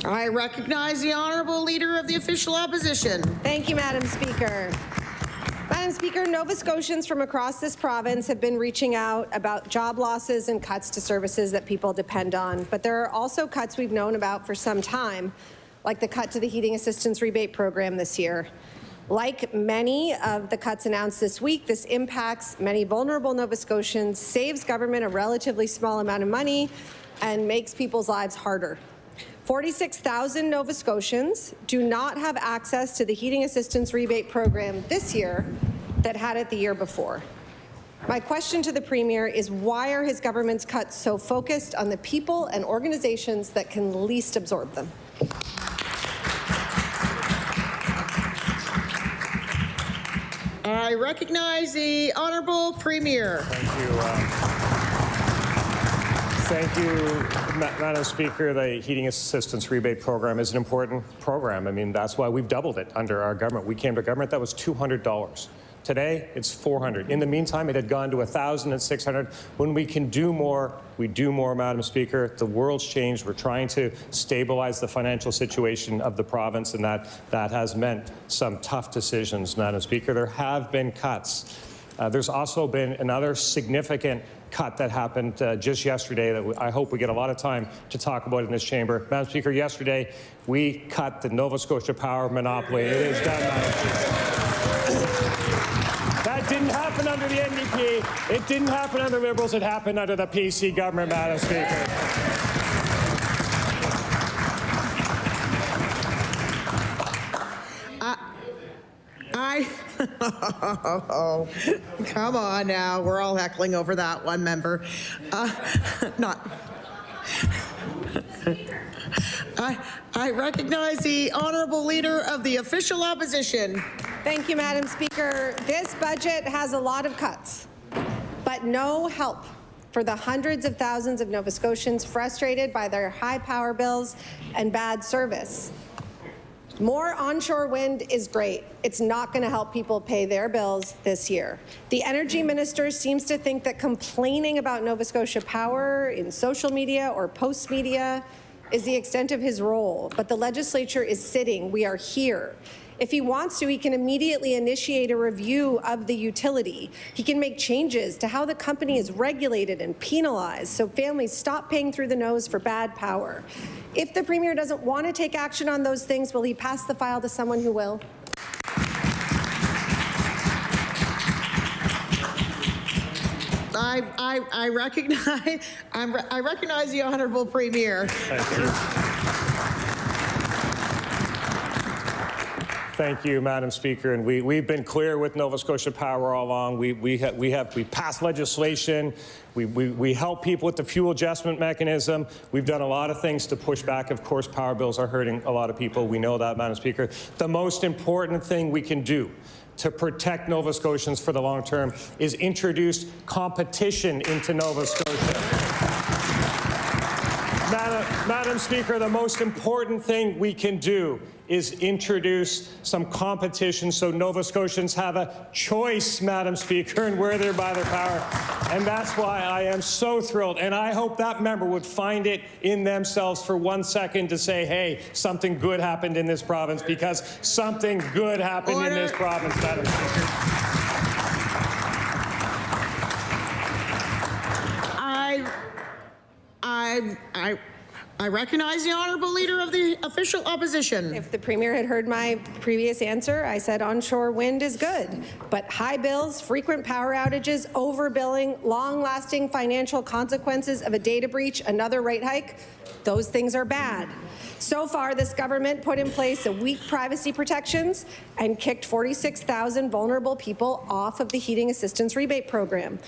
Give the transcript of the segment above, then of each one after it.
I recognize the Honourable Leader of the Official Opposition. Thank you, Madam Speaker. Madam Speaker, Nova Scotians from across this province have been reaching out about job losses and cuts to services that people depend on. But there are also cuts we've known about for some time, like the cut to the heating assistance rebate program this year. Like many of the cuts announced this week, this impacts many vulnerable Nova Scotians, saves government a relatively small amount of money, and makes people's lives harder. 46,000 Nova Scotians do not have access to the heating assistance rebate program this year that had it the year before. My question to the Premier is, why are his government's cuts so focused on the people and organizations that can least absorb them? I recognize the Honourable Premier. Thank you, Madam Speaker. The heating assistance rebate program is an important program. I mean, that's why we've doubled it under our government. We came to government, that was $200. Today, it's $400. In the meantime, it had gone to $1,000 and $600. When we can do more, we do more, Madam Speaker. The world's changed. We're trying to stabilize the financial situation of the province, and that has meant some tough decisions, Madam Speaker. There have been cuts. There's also been another significant cut that happened just yesterday that I hope we get a lot of time to talk about in this chamber. Madam Speaker, yesterday we cut the Nova Scotia Power monopoly. It is done, Madam Speaker. That didn't happen under the NDP. It didn't happen under the Liberals. It happened under the PC government, Madam Speaker. Oh, come on now. We're all heckling over that one member. I recognize the Honourable Leader of the Official Opposition. Thank you, Madam Speaker. This budget has a lot of cuts, but no help for the hundreds of thousands of Nova Scotians frustrated by their high power bills and bad service. More onshore wind is great. It's not going to help people pay their bills this year. The Energy Minister seems to think that complaining about Nova Scotia Power in social media or post media is the extent of his role, but the legislature is sitting. We are here. If he wants to, he can immediately initiate a review of the utility. He can make changes to how the company is regulated and penalized so families stop paying through the nose for bad power. If the Premier doesn't want to take action on those things, will he pass the file to someone who will? I recognize the Honourable Premier. Thank you. Thank you, Madam Speaker. And we've been clear with Nova Scotia Power all along. We passed legislation. We help people with the fuel adjustment mechanism. We've done a lot of things to push back. Of course, power bills are hurting a lot of people. We know that, Madam Speaker. The most important thing we can do to protect Nova Scotians for the long term is introduce competition into Nova Scotia. Madam Speaker, the most important thing we can do is introduce some competition so Nova Scotians have a choice, Madam Speaker, in where they buy their power. And that's why I am so thrilled. And I hope that member would find it in themselves for 1 second to say, hey, something good happened in this province, because something good happened in this province, Madam Speaker. I recognize the Honourable Leader of the Official Opposition. If the Premier had heard my previous answer, I said onshore wind is good, but high bills, frequent power outages, overbilling, long-lasting financial consequences of a data breach, another rate hike, those things are bad. So far, this government put in place a weak privacy protections and kicked 46,000 vulnerable people off of the heating assistance rebate program.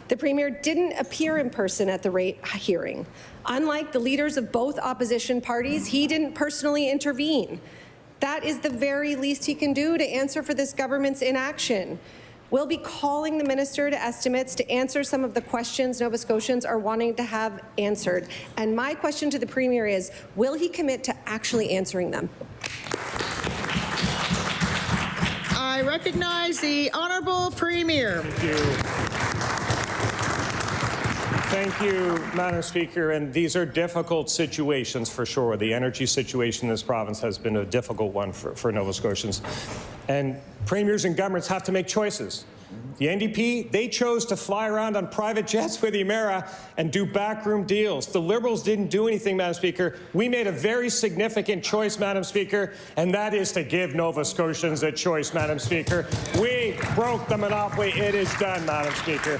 The Premier didn't appear in person at the rate hearing. Unlike the leaders of both opposition parties, he didn't personally intervene. That is the very least he can do to answer for this government's inaction. We'll be calling the Minister to Estimates to answer some of the questions Nova Scotians are wanting to have answered. And my question to the Premier is, will he commit to actually answering them? I recognize the Honourable Premier. Thank you. Thank you, Madam Speaker. And these are difficult situations for sure. The energy situation in this province has been a difficult one for Nova Scotians. And premiers and governments have to make choices. The NDP, they chose to fly around on private jets with Emera and do backroom deals. The Liberals didn't do anything, Madam Speaker. We made a very significant choice, Madam Speaker, and that is to give Nova Scotians a choice, Madam Speaker. We broke the monopoly. It is done, Madam Speaker.